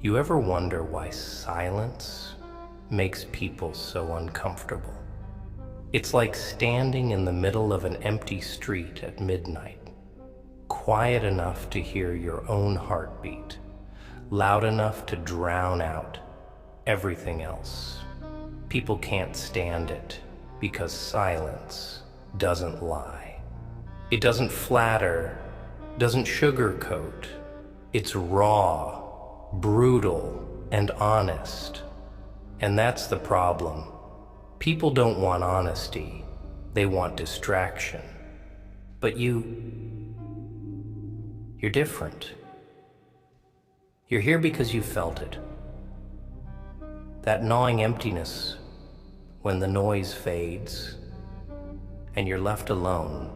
You ever wonder why silence makes people so uncomfortable? It's like standing in the middle of an empty street at midnight, quiet enough to hear your own heartbeat, loud enough to drown out everything else. People can't stand it because silence doesn't lie. It doesn't flatter, doesn't sugarcoat. It's raw, brutal, and honest. And that's the problem. People don't want honesty, they want distraction. But you're different. You're here because you felt it. That gnawing emptiness when the noise fades and you're left alone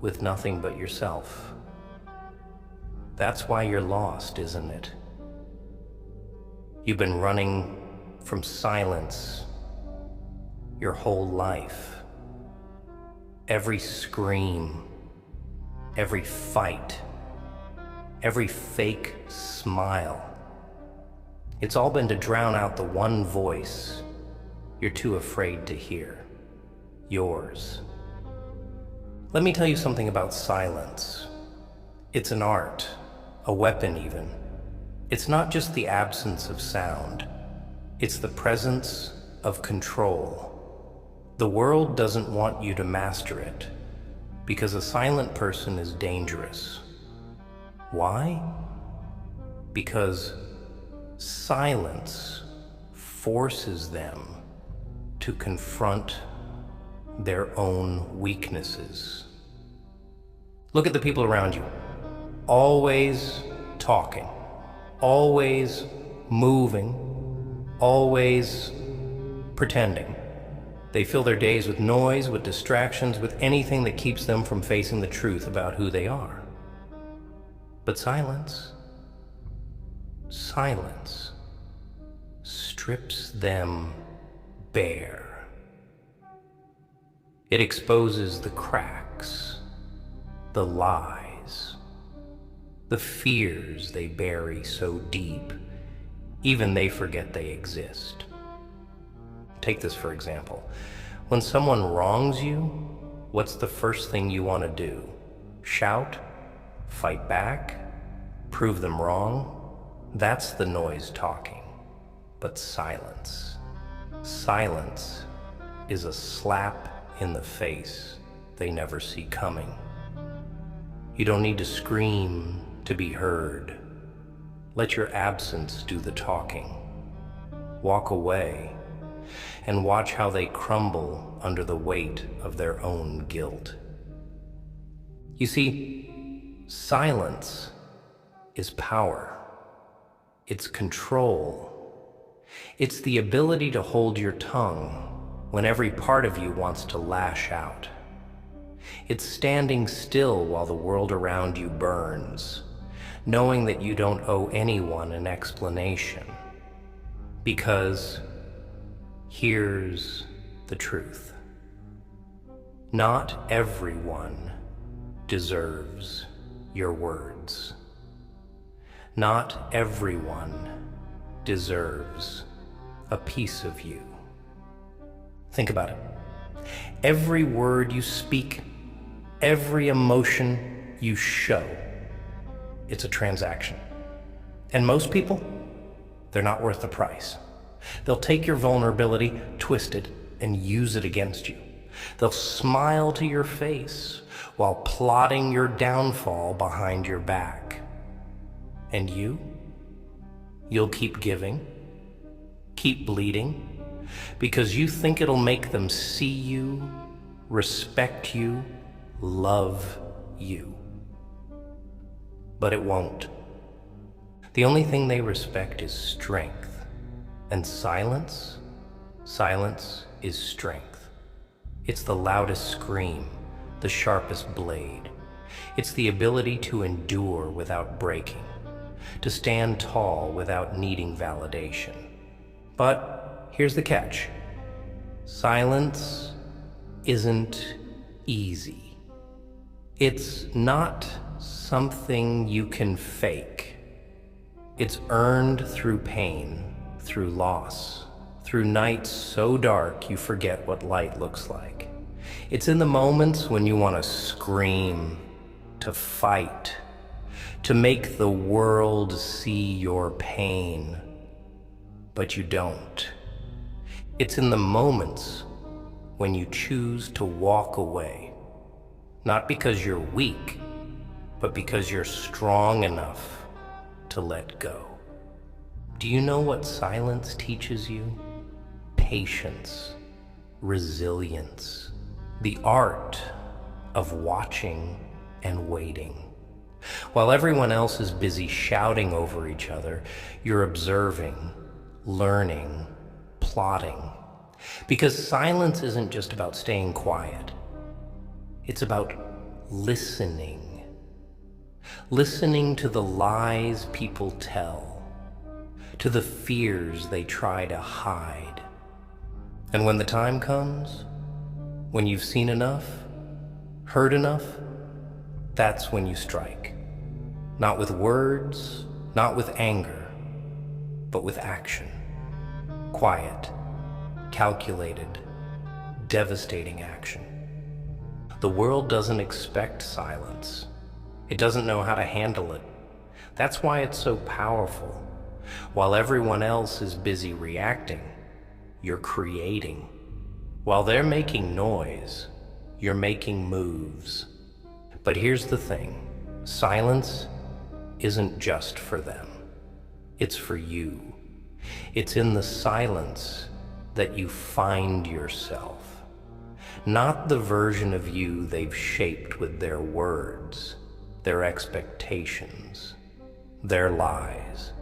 with nothing but yourself. That's why you're lost, isn't it? You've been running from silence your whole life. Every scream, every fight, every fake smile. It's all been to drown out the one voice you're too afraid to hear. Yours. Let me tell you something about silence. It's an art, a weapon even. It's not just the absence of sound. It's the presence of control. The world doesn't want you to master it because a silent person is dangerous. Why? Because silence forces them to confront their own weaknesses. Look at the people around you, always talking, always moving, always pretending. They fill their days with noise, with distractions, with anything that keeps them from facing the truth about who they are. But silence strips them bare. It exposes the cracks, the lies, the fears they bury so deep, even they forget they exist. Take this for example. When someone wrongs you, what's the first thing you want to do? Shout? Fight back? Prove them wrong? That's the noise talking. But silence is a slap in the face they never see coming. You don't need to scream to be heard. Let your absence do the talking. Walk away and watch how they crumble under the weight of their own guilt. You see, silence is power. It's control. It's the ability to hold your tongue when every part of you wants to lash out. It's standing still while the world around you burns, knowing that you don't owe anyone an explanation. Because here's the truth. Not everyone deserves your words. Not everyone deserves a piece of you. Think about it. Every word you speak, every emotion you show, it's a transaction. And most people, they're not worth the price. They'll take your vulnerability, twist it, and use it against you. They'll smile to your face while plotting your downfall behind your back. And you'll keep giving, keep bleeding, because you think it'll make them see you, respect you, love you. But it won't. The only thing they respect is strength. And silence is strength. It's the loudest scream, the sharpest blade. It's the ability to endure without breaking, to stand tall without needing validation. But here's the catch. Silence isn't easy. It's not something you can fake. It's earned through pain, through loss, through nights so dark you forget what light looks like. It's in the moments when you want to scream, to fight, to make the world see your pain, but you don't. It's in the moments when you choose to walk away, not because you're weak, but because you're strong enough to let go. Do you know what silence teaches you? Patience, resilience, the art of watching and waiting. While everyone else is busy shouting over each other, you're observing, learning, plotting. Because silence isn't just about staying quiet. It's about listening. Listening to the lies people tell, to the fears they try to hide. And when the time comes, when you've seen enough, heard enough, that's when you strike. Not with words, not with anger, but with action. Quiet, calculated, devastating action. The world doesn't expect silence. It doesn't know how to handle it. That's why it's so powerful. While everyone else is busy reacting, you're creating. While they're making noise, you're making moves. But here's the thing, silence isn't just for them. It's for you. It's in the silence that you find yourself. Not the version of you they've shaped with their words, their expectations, their lies,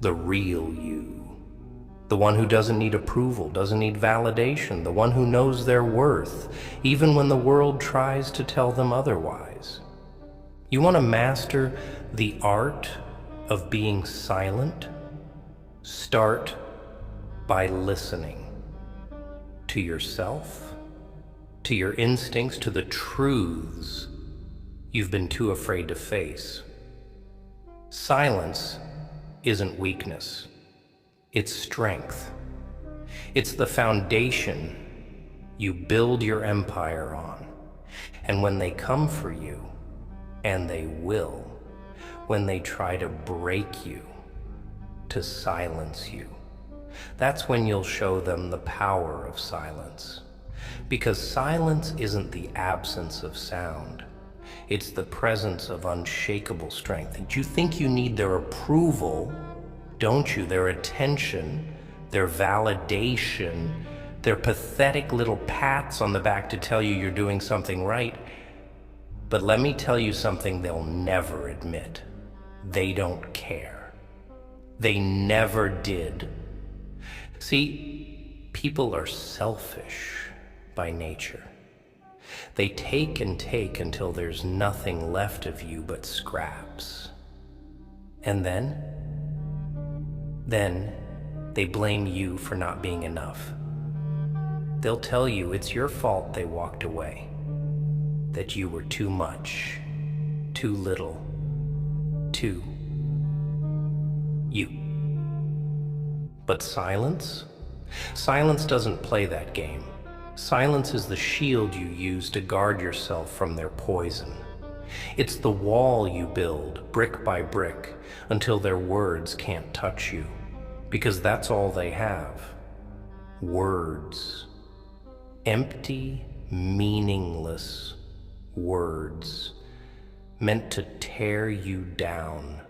the real you. The one who doesn't need approval, doesn't need validation, the one who knows their worth, even when the world tries to tell them otherwise. You want to master the art of being silent? Start by listening to yourself, to your instincts, to the truths you've been too afraid to face. Silence isn't weakness, it's strength. It's the foundation you build your empire on. And when they come for you, and they will, when they try to break you, to silence you, that's when you'll show them the power of silence. Because silence isn't the absence of sound. It's the presence of unshakable strength. And you think you need their approval, don't you? Their attention, their validation, their pathetic little pats on the back to tell you you're doing something right. But let me tell you something they'll never admit. They don't care. They never did. See, people are selfish by nature. They take and take until there's nothing left of you but scraps. And then they blame you for not being enough. They'll tell you it's your fault they walked away, that you were too much, too little, too you. But silence? Silence doesn't play that game. Silence is the shield you use to guard yourself from their poison. It's the wall you build, brick by brick, until their words can't touch you. Because that's all they have. Words. Empty, meaningless words. Meant to tear you down,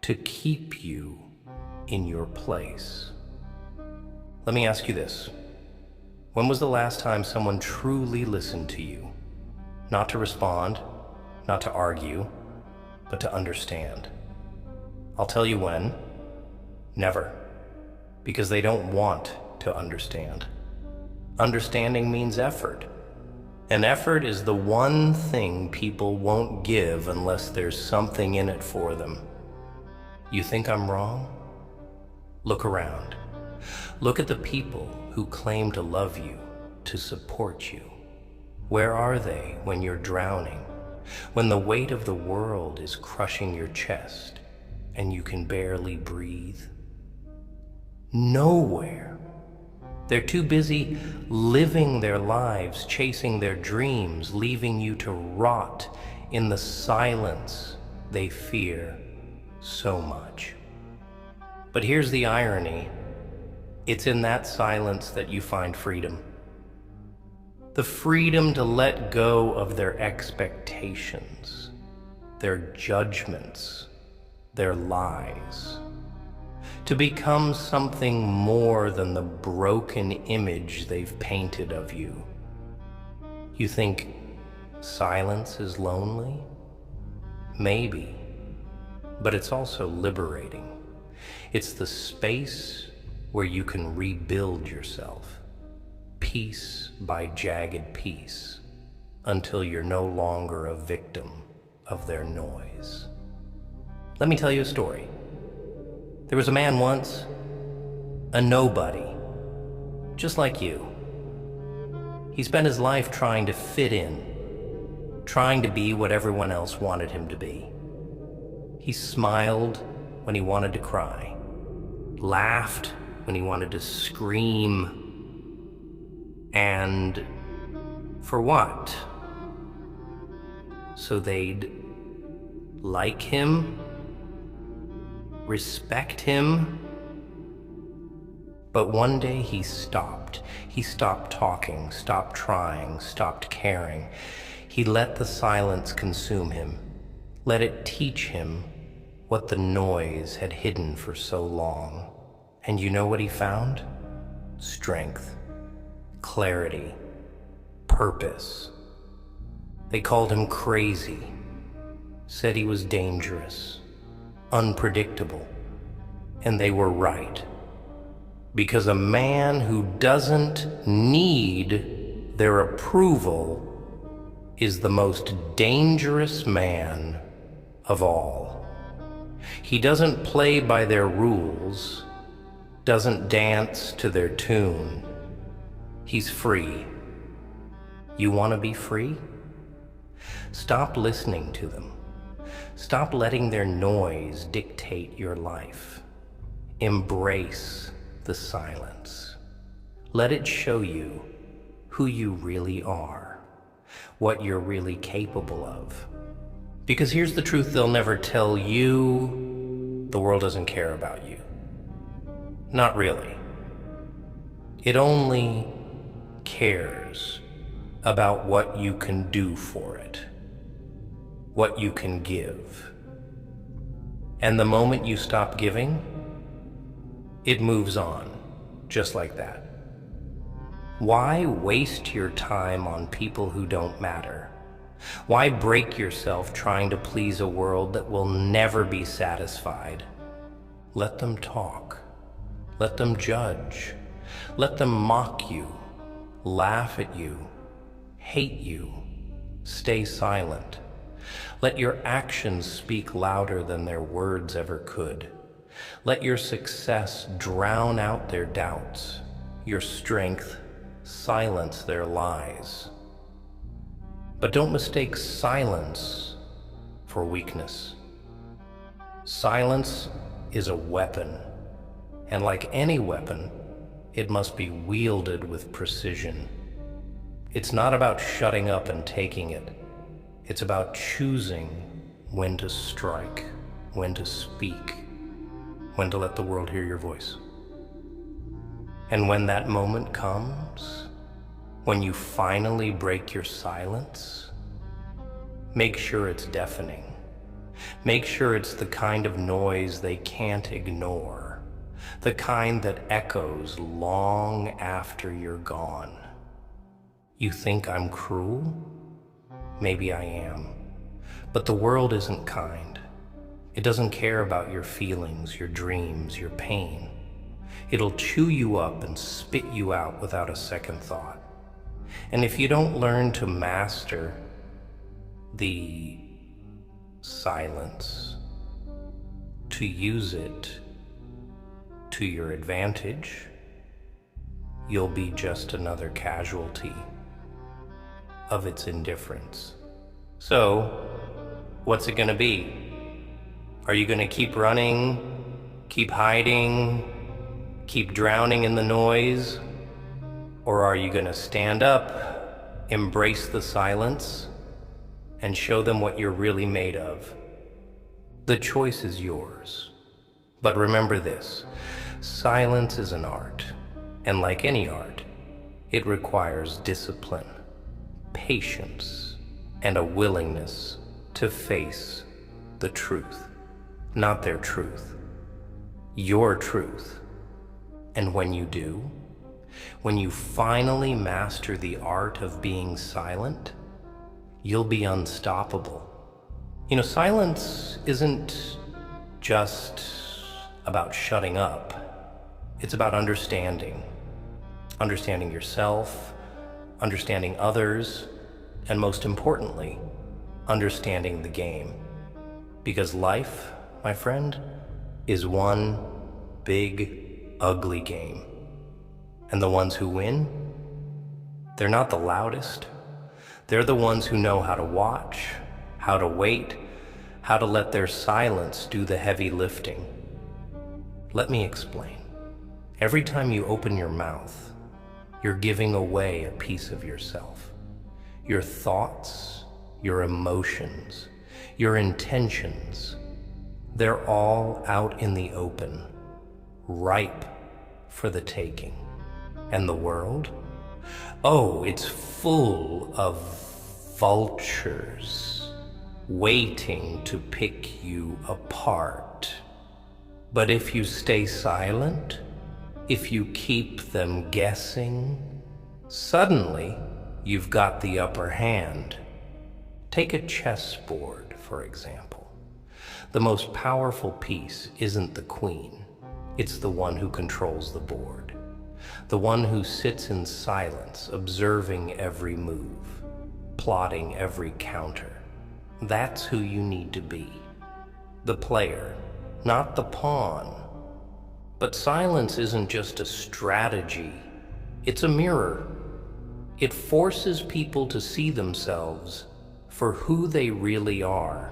to keep you in your place. Let me ask you this. When was the last time someone truly listened to you? Not to respond, not to argue, but to understand. I'll tell you when. Never. Because they don't want to understand. Understanding means effort. And effort is the one thing people won't give unless there's something in it for them. You think I'm wrong? Look around. Look at the people who claim to love you, to support you. Where are they when you're drowning? When the weight of the world is crushing your chest? and you can barely breathe? Nowhere. They're too busy living their lives, chasing their dreams, leaving you to rot in the silence they fear so much. But here's the irony. It's in that silence that you find freedom. The freedom to let go of their expectations, their judgments, their lies. To become something more than the broken image they've painted of you. You think silence is lonely? Maybe, but it's also liberating. It's the space where you can rebuild yourself, piece by jagged piece, until you're no longer a victim of their noise. Let me tell you a story. There was a man once, a nobody, just like you. He spent his life trying to fit in, trying to be what everyone else wanted him to be. He smiled when he wanted to cry, laughed when he wanted to scream, and for what? So they'd like him? Respect him? But one day he stopped. He stopped talking, stopped trying, stopped caring. He let the silence consume him, let it teach him what the noise had hidden for so long. And you know what he found? Strength, clarity, purpose. They called him crazy, said he was dangerous, unpredictable, and they were right. Because a man who doesn't need their approval is the most dangerous man of all. He doesn't play by their rules, doesn't dance to their tune. He's free. You want to be free? Stop listening to them. Stop letting their noise dictate your life. Embrace the silence. Let it show you who you really are, what you're really capable of. Because here's the truth they'll never tell you: the world doesn't care about you. Not really. It only cares about what you can do for it, what you can give. And the moment you stop giving, it moves on, just like that. Why waste your time on people who don't matter? Why break yourself trying to please a world that will never be satisfied? Let them talk. Let them judge. Let them mock you, laugh at you, hate you. Stay silent. Let your actions speak louder than their words ever could. Let your success drown out their doubts, your strength silence their lies. But don't mistake silence for weakness. Silence is a weapon, and like any weapon, it must be wielded with precision. It's not about shutting up and taking it. It's about choosing when to strike, when to speak, when to let the world hear your voice. And when that moment comes, when you finally break your silence, make sure it's deafening. Make sure it's the kind of noise they can't ignore, the kind that echoes long after you're gone. You think I'm cruel? Maybe I am. But the world isn't kind. It doesn't care about your feelings, your dreams, your pain. It'll chew you up and spit you out without a second thought. And if you don't learn to master the silence, to use it to your advantage, you'll be just another casualty of its indifference. So, what's it gonna be? Are you going to keep running, keep hiding, keep drowning in the noise? Or are you going to stand up, embrace the silence, and show them what you're really made of? The choice is yours. But remember this, silence is an art, and like any art, it requires discipline, patience, and a willingness to face the truth. Not their truth, your truth. And when you do, when you finally master the art of being silent, you'll be unstoppable. You know, silence isn't just about shutting up. It's about understanding yourself, understanding others, and most importantly, understanding the game. Because life, my friend, is one big, ugly game. And the ones who win, they're not the loudest. They're the ones who know how to watch, how to wait, how to let their silence do the heavy lifting. Let me explain. Every time you open your mouth, you're giving away a piece of yourself. Your thoughts, your emotions, your intentions, they're all out in the open, ripe for the taking. And the world? Oh, it's full of vultures waiting to pick you apart. But if you stay silent, if you keep them guessing, suddenly you've got the upper hand. Take a chessboard, for example. The most powerful piece isn't the queen. It's the one who controls the board. The one who sits in silence, observing every move, plotting every counter. That's who you need to be. The player, not the pawn. But silence isn't just a strategy. It's a mirror. It forces people to see themselves for who they really are.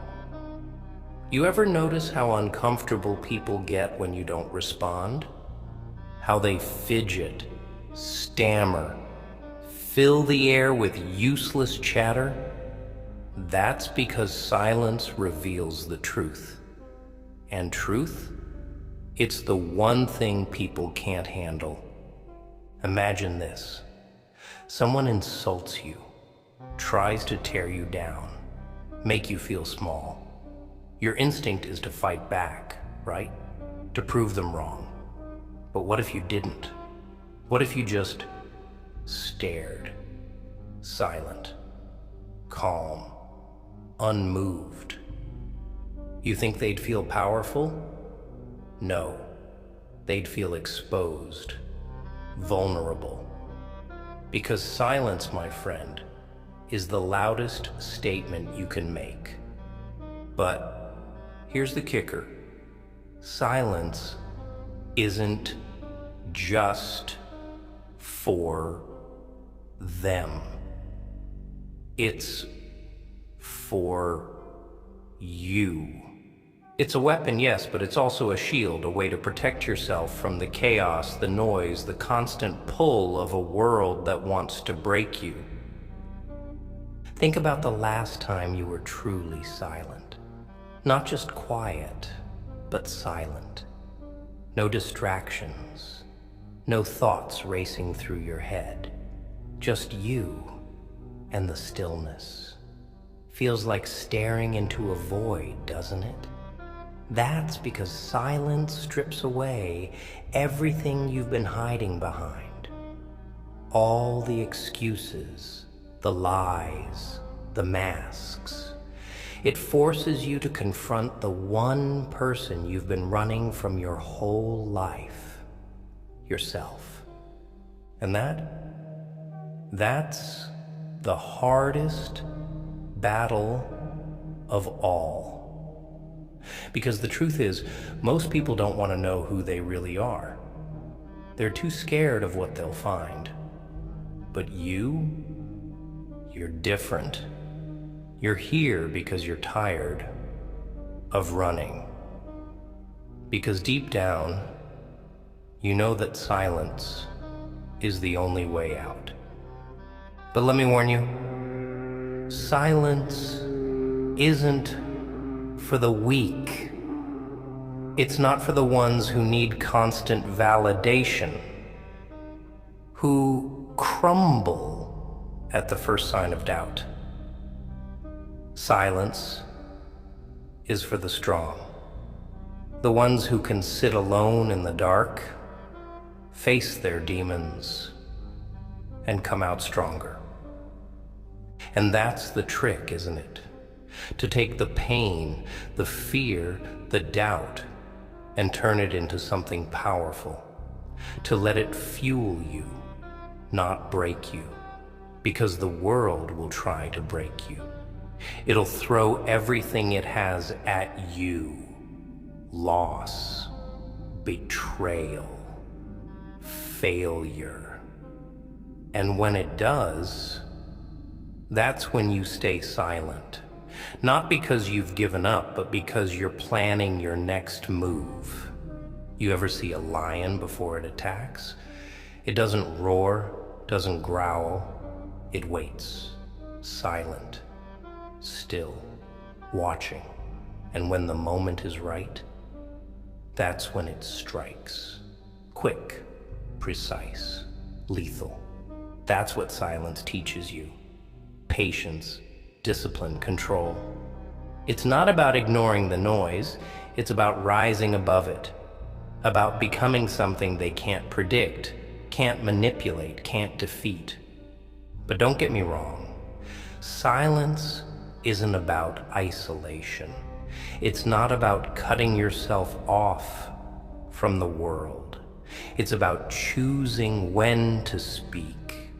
You ever notice how uncomfortable people get when you don't respond? How they fidget, stammer, fill the air with useless chatter? That's because silence reveals the truth. And truth? It's the one thing people can't handle. Imagine this. Someone insults you, tries to tear you down, make you feel small. Your instinct is to fight back, right? To prove them wrong. But what if you didn't? What if you just stared, silent, calm, unmoved? You think they'd feel powerful? No, they'd feel exposed, vulnerable. Because silence, my friend, is the loudest statement you can make. But here's the kicker. Silence isn't just for them. It's for you. It's a weapon, yes, but it's also a shield, a way to protect yourself from the chaos, the noise, the constant pull of a world that wants to break you. Think about the last time you were truly silent. Not just quiet, but silent. No distractions, no thoughts racing through your head. Just you and the stillness. Feels like staring into a void, doesn't it? That's because silence strips away everything you've been hiding behind. All the excuses, the lies, the masks. It forces you to confront the one person you've been running from your whole life, yourself. And that's the hardest battle of all. Because the truth is, most people don't want to know who they really are. They're too scared of what they'll find. But you're different. You're here because you're tired of running. Because deep down, you know that silence is the only way out. But let me warn you, silence isn't for the weak. It's not for the ones who need constant validation, who crumble at the first sign of doubt. Silence is for the strong, the ones who can sit alone in the dark, face their demons, and come out stronger. And that's the trick, isn't it? To take the pain, the fear, the doubt, and turn it into something powerful. To let it fuel you, not break you. Because the world will try to break you. It'll throw everything it has at you. Loss, betrayal, failure. And when it does, that's when you stay silent. Not because you've given up, but because you're planning your next move. You ever see a lion before it attacks? It doesn't roar, doesn't growl. It waits, silent, still, watching. And when the moment is right, that's when it strikes. Quick, precise, lethal. That's what silence teaches you. Patience, discipline, control. It's not about ignoring the noise, it's about rising above it, about becoming something they can't predict, can't manipulate, can't defeat. But don't get me wrong, silence isn't about isolation. It's not about cutting yourself off from the world. It's about choosing when to speak,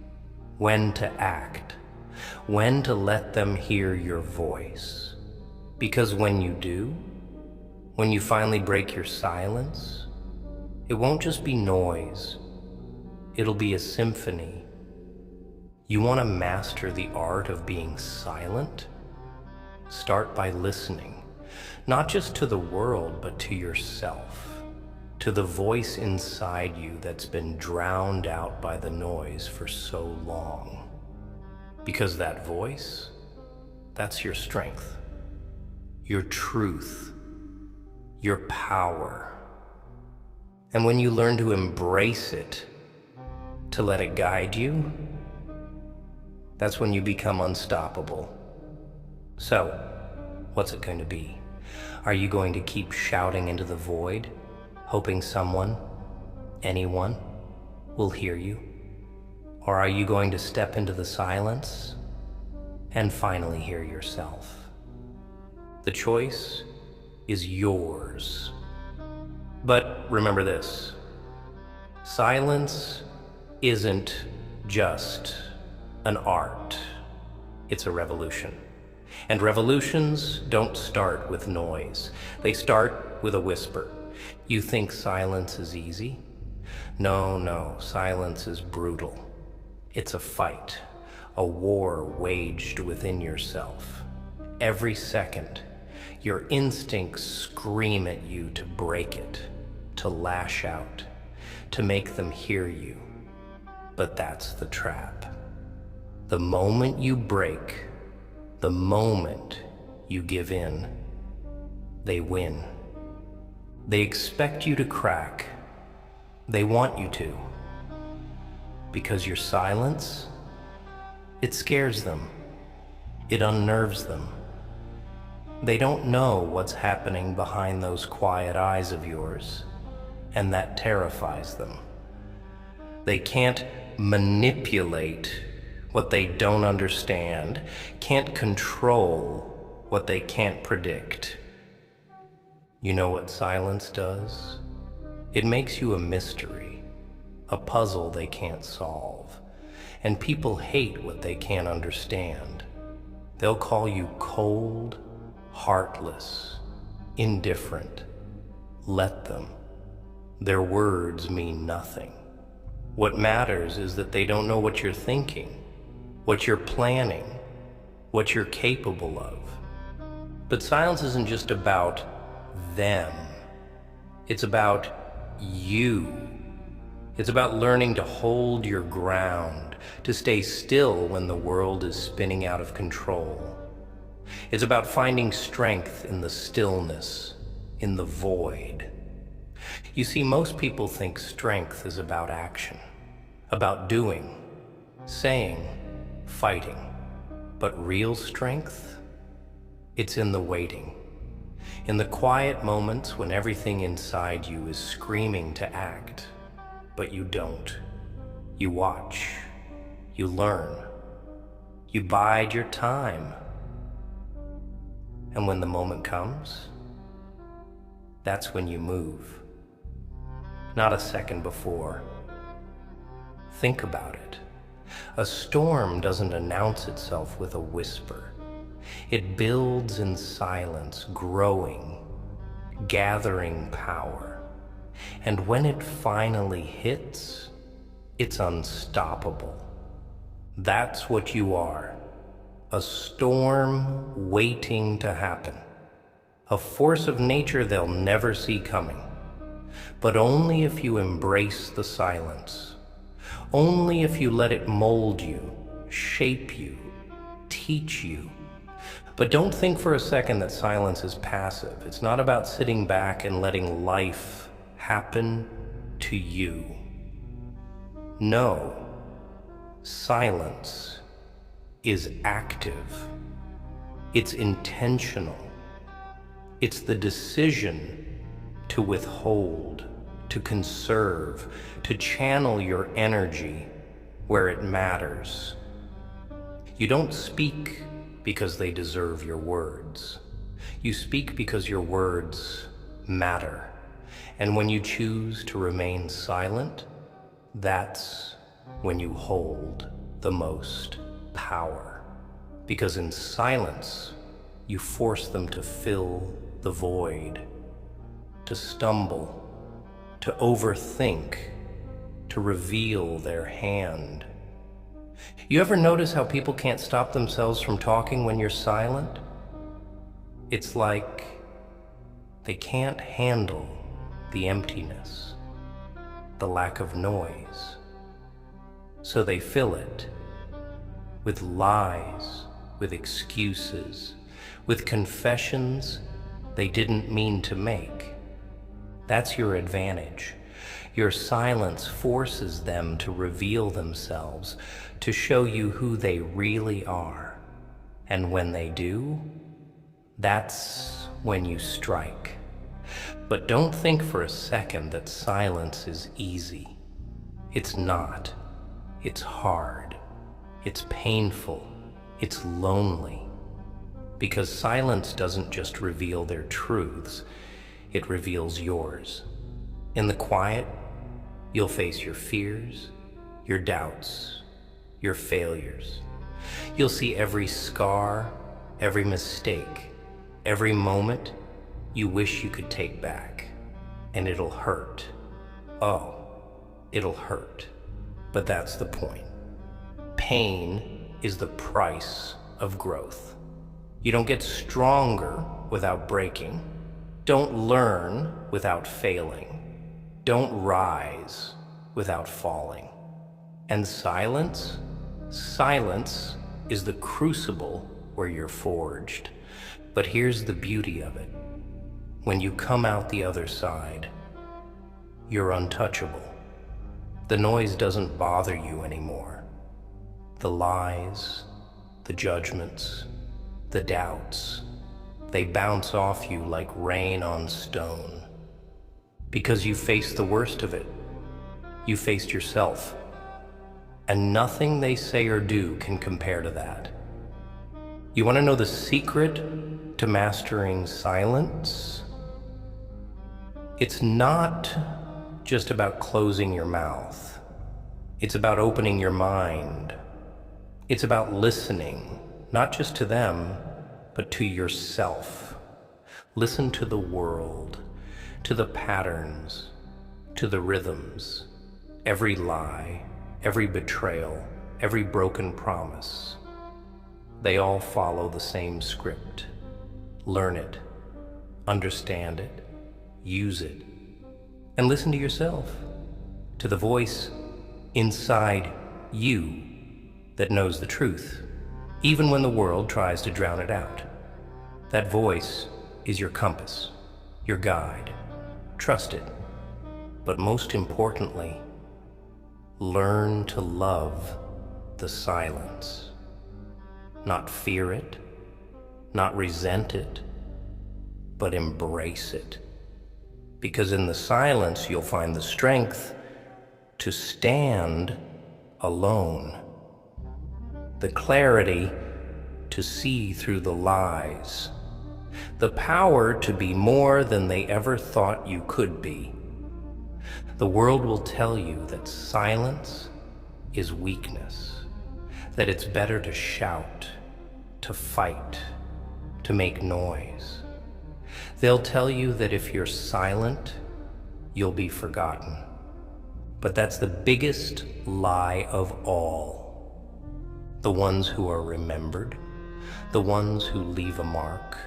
when to act, when to let them hear your voice. Because when you do, when you finally break your silence, it won't just be noise, it'll be a symphony. You want to master the art of being silent? Start by listening, not just to the world, but to yourself, to the voice inside you that's been drowned out by the noise for so long. Because that voice, that's your strength, your truth, your power. And when you learn to embrace it, to let it guide you, that's when you become unstoppable. So, what's it going to be? Are you going to keep shouting into the void, hoping someone, anyone, will hear you? Or are you going to step into the silence and finally hear yourself? The choice is yours. But remember this, silence isn't just an art, it's a revolution. And revolutions don't start with noise, they start with a whisper. You think silence is easy? No, silence is brutal. It's a fight, a war waged within yourself. Every second, your instincts scream at you to break it, to lash out, to make them hear you. But that's the trap. The moment you break, the moment you give in, they win. They expect you to crack. They want you to. Because your silence, it scares them. It unnerves them. They don't know what's happening behind those quiet eyes of yours, and that terrifies them. They can't manipulate what they don't understand, can't control what they can't predict. You know what silence does? It makes you a mystery, a puzzle they can't solve. And people hate what they can't understand. They'll call you cold, heartless, indifferent. Let them. Their words mean nothing. What matters is that they don't know what you're thinking, what you're planning, what you're capable of. But silence isn't just about them. It's about you. It's about learning to hold your ground, to stay still when the world is spinning out of control. It's about finding strength in the stillness, in the void. You see, most people think strength is about action, about doing, saying, fighting. But real strength? It's in the waiting. In the quiet moments when everything inside you is screaming to act, but you don't. You watch. You learn. You bide your time. And when the moment comes, that's when you move. Not a second before. Think about it. A storm doesn't announce itself with a whisper. It builds in silence, growing, gathering power. And when it finally hits, it's unstoppable. That's what you are. A storm waiting to happen. A force of nature they'll never see coming. But only if you embrace the silence. Only if you let it mold you, shape you, teach you. But don't think for a second that silence is passive. It's not about sitting back and letting life happen to you. No, silence is active. It's intentional. It's the decision to withhold, to conserve, to channel your energy where it matters. You don't speak because they deserve your words. You speak because your words matter. And when you choose to remain silent, that's when you hold the most power. Because in silence, you force them to fill the void, to stumble, to overthink, to reveal their hand. You ever notice how people can't stop themselves from talking when you're silent? It's like they can't handle the emptiness, the lack of noise. So they fill it with lies, with excuses, with confessions they didn't mean to make. That's your advantage. Your silence forces them to reveal themselves, to show you who they really are. And when they do, that's when you strike. But don't think for a second that silence is easy. It's not. It's hard. It's painful. It's lonely. Because silence doesn't just reveal their truths, it reveals yours. In the quiet, you'll face your fears, your doubts, your failures. You'll see every scar, every mistake, every moment you wish you could take back. And it'll hurt. Oh, it'll hurt. But that's the point. Pain is the price of growth. You don't get stronger without breaking. Don't learn without failing. Don't rise without falling. And silence? Silence is the crucible where you're forged. But here's the beauty of it. When you come out the other side, you're untouchable. The noise doesn't bother you anymore. The lies, the judgments, the doubts, they bounce off you like rain on stone. Because you faced the worst of it. You faced yourself. And nothing they say or do can compare to that. You want to know the secret to mastering silence? It's not just about closing your mouth. It's about opening your mind. It's about listening, not just to them, but to yourself. Listen to the world, to the patterns, to the rhythms, every lie, every betrayal, every broken promise. They all follow the same script. Learn it, understand it, use it, And listen to yourself, to the voice inside you that knows the truth, even when the world tries to drown it out. That voice is your compass, your guide. Trust it. But most importantly, learn to love the silence. Not fear it, not resent it, but embrace it. Because in the silence, you'll find the strength to stand alone, the clarity to see through the lies, the power to be more than they ever thought you could be. The world will tell you that silence is weakness, that it's better to shout, to fight, to make noise. They'll tell you that if you're silent, you'll be forgotten. But that's the biggest lie of all. The ones who are remembered, the ones who leave a mark,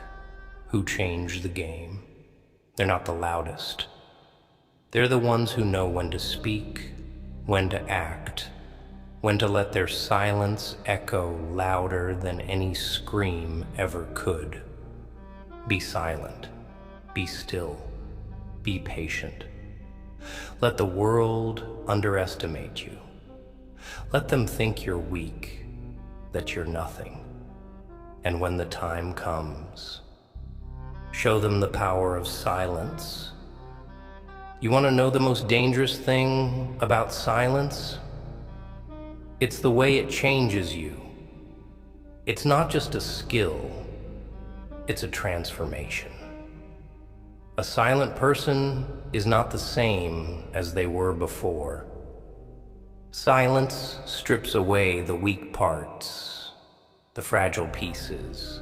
who change the game, they're not the loudest. They're the ones who know when to speak, when to act, when to let their silence echo louder than any scream ever could. Be silent. Be still. Be patient. Let the world underestimate you. Let them think you're weak, that you're nothing. And when the time comes, show them the power of silence. You want to know the most dangerous thing about silence? It's the way it changes you. It's not just a skill, it's a transformation. A silent person is not the same as they were before. Silence strips away the weak parts, the fragile pieces.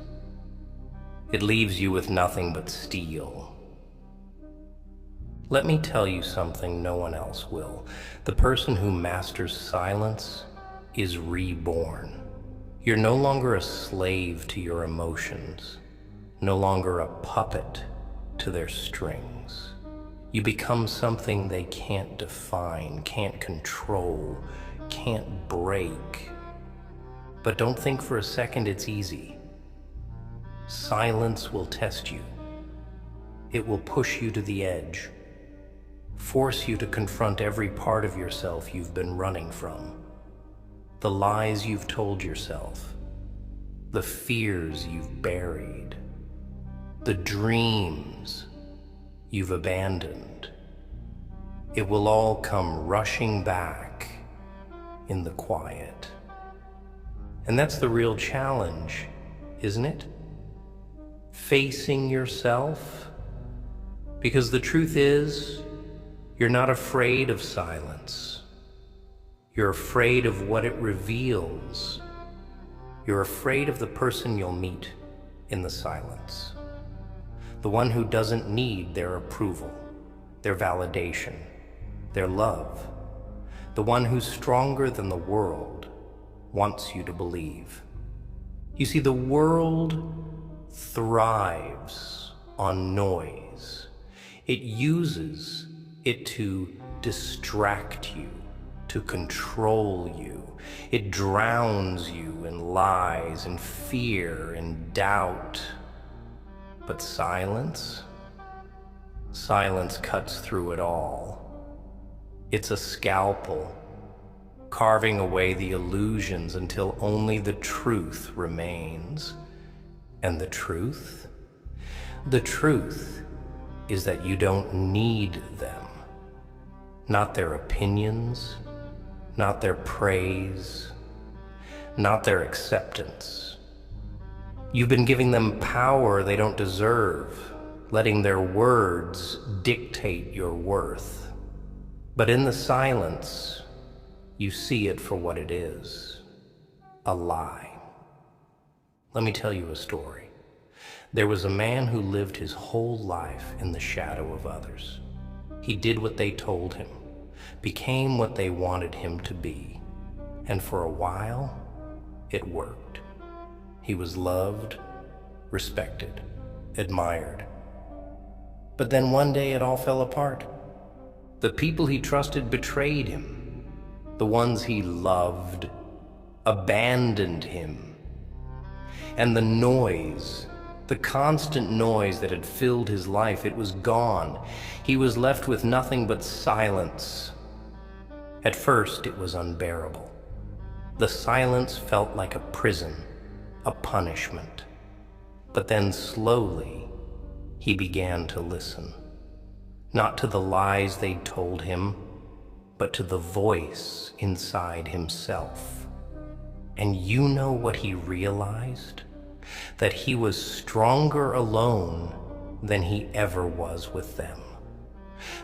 It leaves you with nothing but steel. Let me tell you something no one else will. The person who masters silence is reborn. You're no longer a slave to your emotions, no longer a puppet to their strings. You become something they can't define, can't control, can't break. But don't think for a second it's easy. Silence will test you. It will push you to the edge, force you to confront every part of yourself you've been running from. The lies you've told yourself, the fears you've buried, the dreams you've abandoned. It will all come rushing back in the quiet. And that's the real challenge, isn't it? Facing yourself. Because the truth is, you're not afraid of silence. You're afraid of what it reveals. You're afraid of the person you'll meet in the silence. The one who doesn't need their approval, their validation, their love. The one who's stronger than the world wants you to believe. You see, the world thrives on noise. It uses it to distract you, to control you. It drowns you in lies and fear and doubt. But silence cuts through it all. It's a scalpel, carving away the illusions until only the truth remains. And the truth? The truth is that you don't need them. Not their opinions, not their praise, not their acceptance. You've been giving them power they don't deserve, letting their words dictate your worth. But in the silence, you see it for what it is, a lie. Let me tell you a story. There was a man who lived his whole life in the shadow of others. He did what they told him, became what they wanted him to be, and for a while, it worked. He was loved, respected, admired. But then one day it all fell apart. The people he trusted betrayed him. The ones he loved abandoned him. And the noise, the constant noise that had filled his life, it was gone. He was left with nothing but silence. At first, it was unbearable. The silence felt like a prison, a punishment. But then slowly, he began to listen. Not to the lies they'd told him, but to the voice inside himself. And you know what he realized? That he was stronger alone than he ever was with them.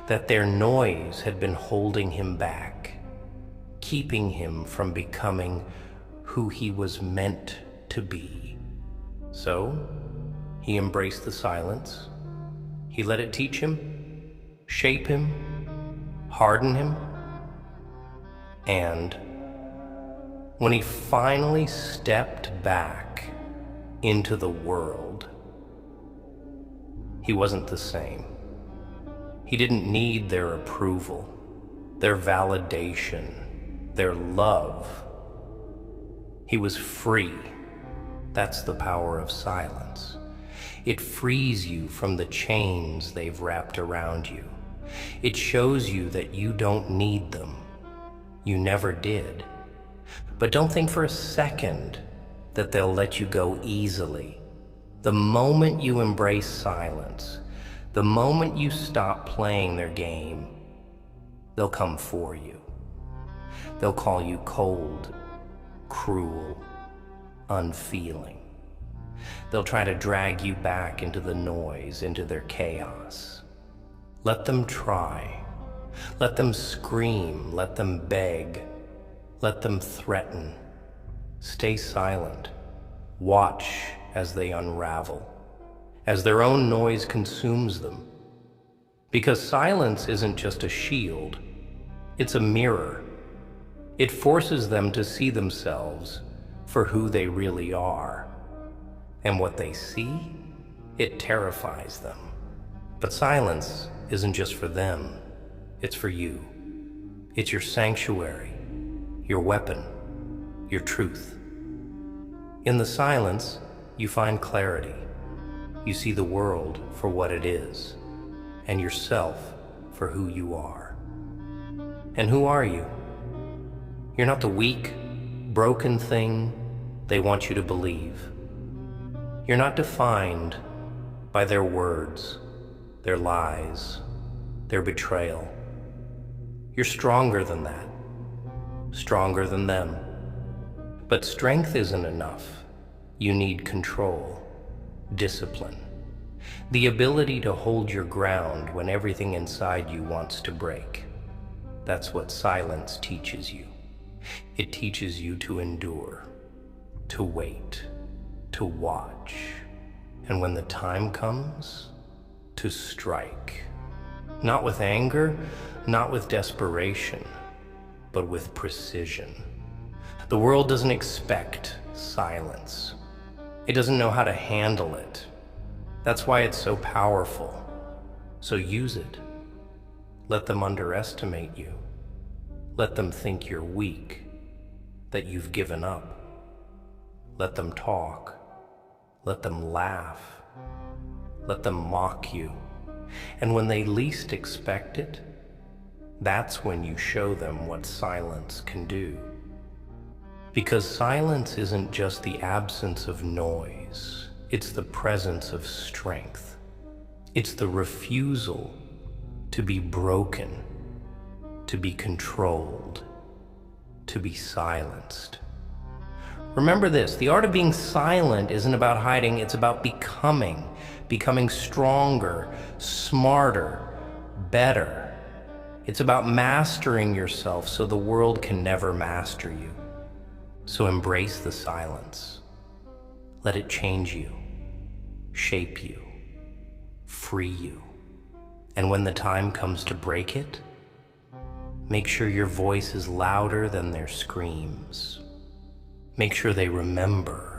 That their noise had been holding him back, keeping him from becoming who he was meant to be. So, he embraced the silence. He let it teach him, shape him, harden him. And when he finally stepped back into the world, he wasn't the same. He didn't need their approval, their validation, their love. He was free. That's the power of silence. It frees you from the chains they've wrapped around you. It shows you that you don't need them. You never did. But don't think for a second that they'll let you go easily. The moment you embrace silence, the moment you stop playing their game, they'll come for you. They'll call you cold, cruel, unfeeling. They'll try to drag you back into the noise, into their chaos. Let them try. Let them scream. Let them beg. Let them threaten. Stay silent. Watch as they unravel, as their own noise consumes them. Because silence isn't just a shield, it's a mirror. It forces them to see themselves for who they really are. And what they see, it terrifies them. But silence isn't just for them, it's for you. It's your sanctuary, your weapon, your truth. In the silence, you find clarity. You see the world for what it is, and yourself for who you are. And who are you? You're not the weak, broken thing they want you to believe. You're not defined by their words, their lies, their betrayal. You're stronger than that, stronger than them. But strength isn't enough. You need control, discipline, the ability to hold your ground when everything inside you wants to break. That's what silence teaches you. It teaches you to endure, to wait, to watch, and when the time comes, to strike. Not with anger, not with desperation, but with precision. The world doesn't expect silence. It doesn't know how to handle it. That's why it's so powerful. So use it. Let them underestimate you. Let them think you're weak, that you've given up. Let them talk. Let them laugh. Let them mock you. And when they least expect it, that's when you show them what silence can do. Because silence isn't just the absence of noise, it's the presence of strength. It's the refusal to be broken, to be controlled, to be silenced. Remember this, the art of being silent isn't about hiding, it's about becoming stronger, smarter, better. It's about mastering yourself so the world can never master you. So embrace the silence. Let it change you, shape you, free you. And when the time comes to break it, make sure your voice is louder than their screams. Make sure they remember